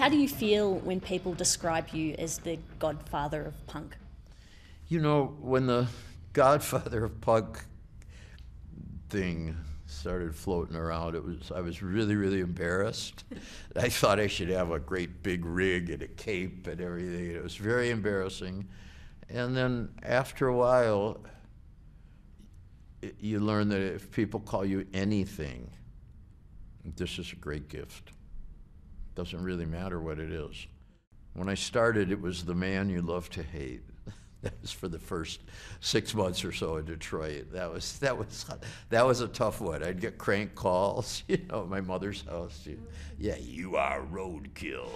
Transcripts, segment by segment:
How do you feel when people describe you as the Godfather of Punk? You know, when the Godfather of Punk thing started floating around, I was really, really embarrassed. I thought I should have a great big rig and a cape and everything. It was very embarrassing. And then after a while, you learn that if people call you anything, this is a great gift. Doesn't really matter what it is. When I started, it was the man you love to hate. That was for the first 6 months or so in Detroit. That was a tough one. I'd get crank calls, you know, at my mother's house. Yeah, you are roadkill.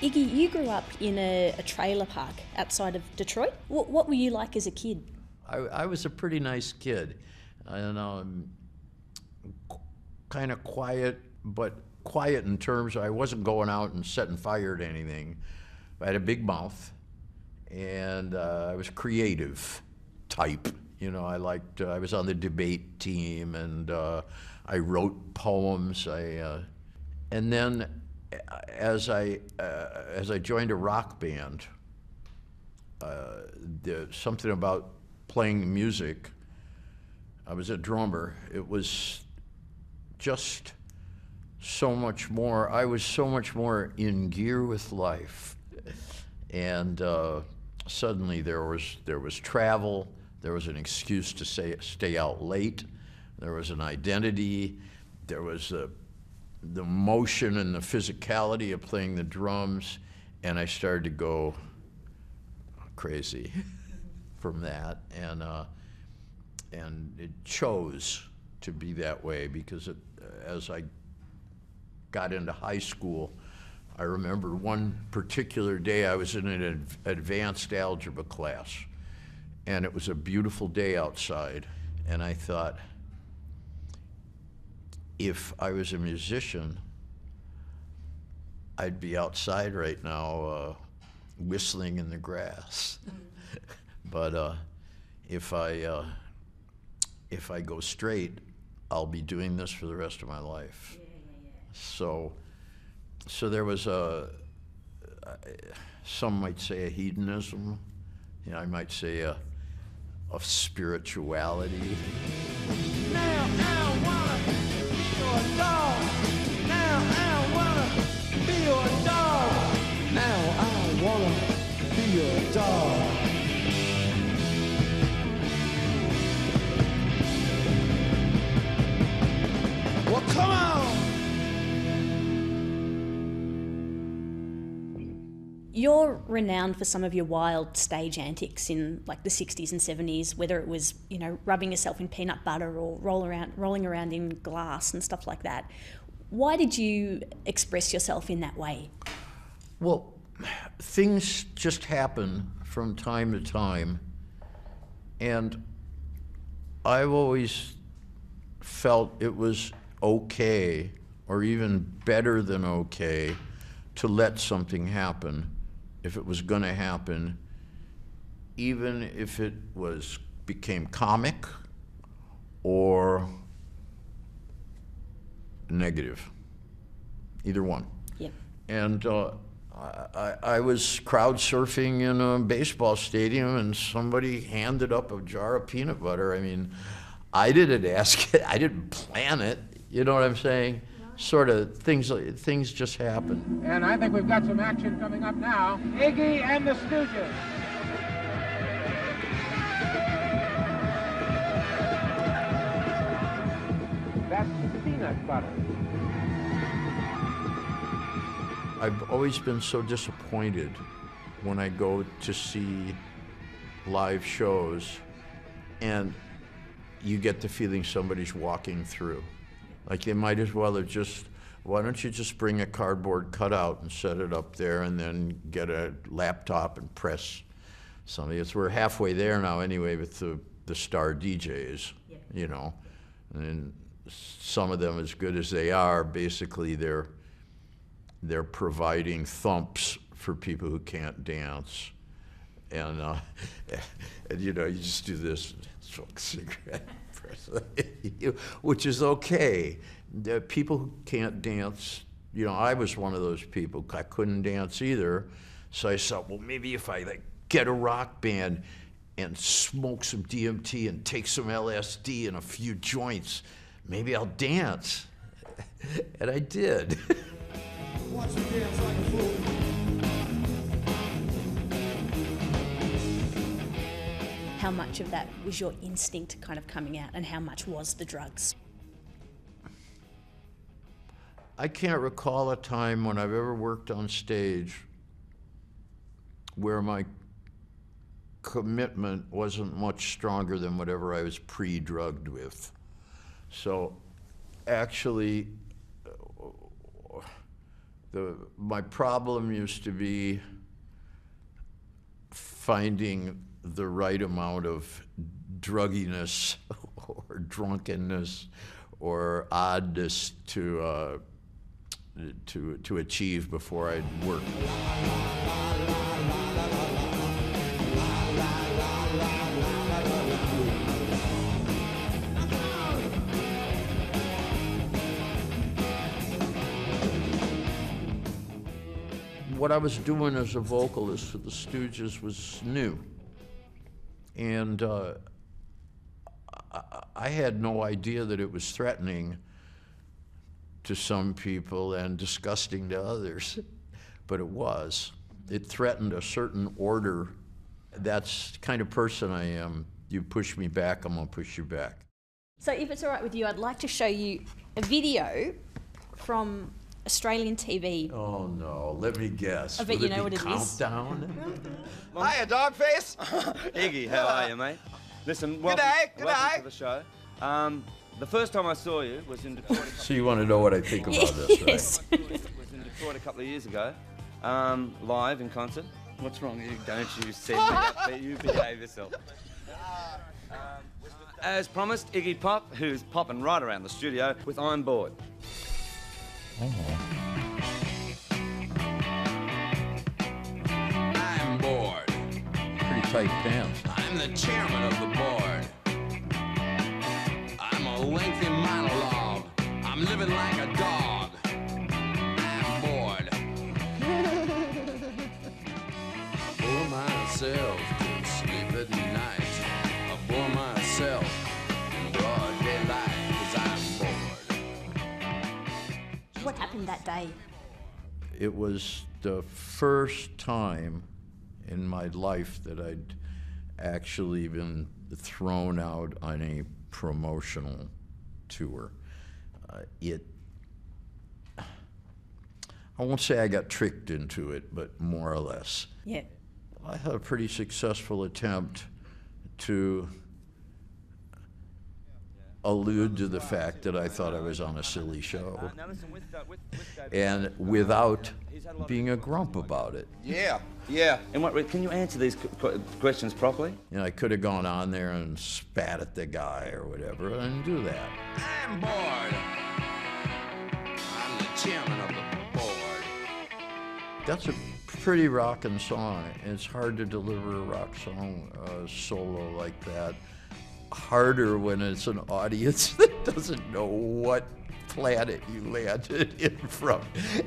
Iggy, you grew up in a trailer park outside of Detroit. What were you like as a kid? I was a pretty nice kid. I don't know, kind of quiet, but quiet in terms of I wasn't going out and setting fire to anything. I had a big mouth, and I was creative type. You know, I was on the debate team, and I wrote poems. And then as I joined a rock band, something about playing music. I was a drummer. It was just so much more. I was so much more in gear with life, and suddenly there was travel. There was an excuse to stay out late. There was an identity. There was the motion and the physicality of playing the drums, and I started to go crazy from that, and it chose to be that way because as I got into high school, I remember one particular day I was in an advanced algebra class, and it was a beautiful day outside, and I thought, if I was a musician, I'd be outside right now whistling in the grass. But if I go straight, I'll be doing this for the rest of my life. So there was some might say a hedonism, you know, I might say a spirituality. Now I wanna be your dog. Now I wanna be your dog. Now I wanna be your dog. Well, come on! You're renowned for some of your wild stage antics in like the 60s and 70s, whether it was, you know, rubbing yourself in peanut butter or rolling around in glass and stuff like that. Why did you express yourself in that way? Well, things just happen from time to time, and I've always felt it was okay, or even better than okay, to let something happen if it was going to happen, even if it became comic or negative, either one. Yeah. And I was crowd surfing in a baseball stadium, and somebody handed up a jar of peanut butter. I mean, I didn't ask it, I didn't plan it, you know what I'm saying? Sort of things just happen. And I think we've got some action coming up now. Iggy and the Stooges. That's peanut butter. I've always been so disappointed when I go to see live shows and you get the feeling somebody's walking through. Like they might as well have why don't you just bring a cardboard cutout and set it up there and then get a laptop and press something. We're halfway there now anyway with the the star DJs, you know, and some of them, as good as they are, basically they're providing thumps for people who can't dance, and you know, you just do this, smoke a cigarette, which is okay. The people who can't dance, you know, I was one of those people. I couldn't dance either, so I thought, well, maybe if I like get a rock band and smoke some DMT and take some LSD and a few joints, maybe I'll dance. And I did. Watch me dance like a fool. How much of that was your instinct kind of coming out, and how much was the drugs? I can't recall a time when I've ever worked on stage where my commitment wasn't much stronger than whatever I was pre-drugged with. So actually, my problem used to be finding the right amount of drugginess or drunkenness or oddness to achieve before I'd work. What I was doing as a vocalist for the Stooges was new. And I had no idea that it was threatening to some people and disgusting to others, but it was. It threatened a certain order. That's the kind of person I am. You push me back, I'm gonna push you back. So if it's all right with you, I'd like to show you a video from Australian TV. Oh no, let me guess. I bet you know what it is. Countdown? Hiya, Dogface. Iggy, how are you, mate? Listen, welcome to the show. The first time I saw you was in Detroit. So you want to know what I think about this, right? Yes. Was in Detroit a couple of years ago, live in concert. What's wrong? Don't you send me up there? You behave yourself. As promised, Iggy Pop, who's popping right around the studio with I'm Bored. I'm bored. Pretty tight pants. I'm the chairman of the board. I'm a lengthy monologue. I'm living like a dog. I'm bored. I bore myself to sleep at night. I bore myself in broad daylight because I'm bored. What happened that day? It was the first time in my life that I'd actually been thrown out on a promotional tour. I won't say I got tricked into it, but more or less. Yeah. I had a pretty successful attempt to allude to the fact that I thought I was on a silly show, and without being a grump about it. Yeah. And what? Can you answer these questions properly? You know, I could have gone on there and spat at the guy or whatever. I didn't do that. I'm bored. I'm the chairman of the board. That's a pretty rockin' song. It's hard to deliver a rock song solo like that. Harder when it's an audience that doesn't know what planet you landed in from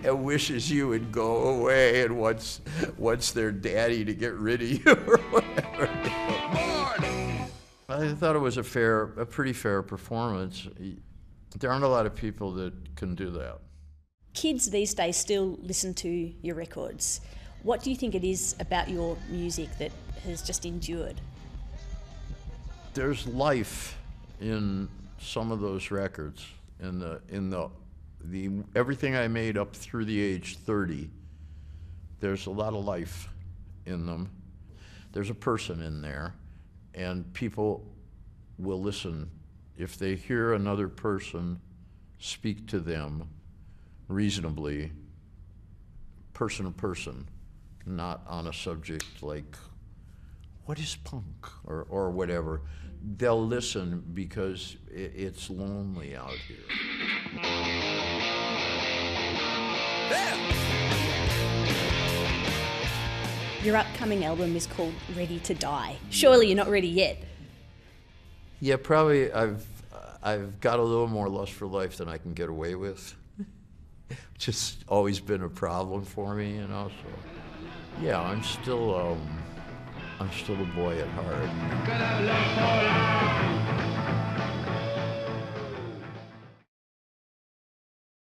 and wishes you would go away and wants their daddy to get rid of you or whatever. I thought it was a pretty fair performance. There aren't a lot of people that can do that. Kids these days still listen to your records. What do you think it is about your music that has just endured? There's life in some of those records. In the everything I made up through the age 30, there's a lot of life in them. There's a person in there, and people will listen. If they hear another person speak to them reasonably, person to person, not on a subject like what is punk or whatever, they'll listen because it's lonely out here. Your upcoming album is called Ready to Die. Surely you're not ready yet. Yeah, probably I've got a little more lust for life than I can get away with. Just always been a problem for me, you know. So yeah, I'm still a boy at heart.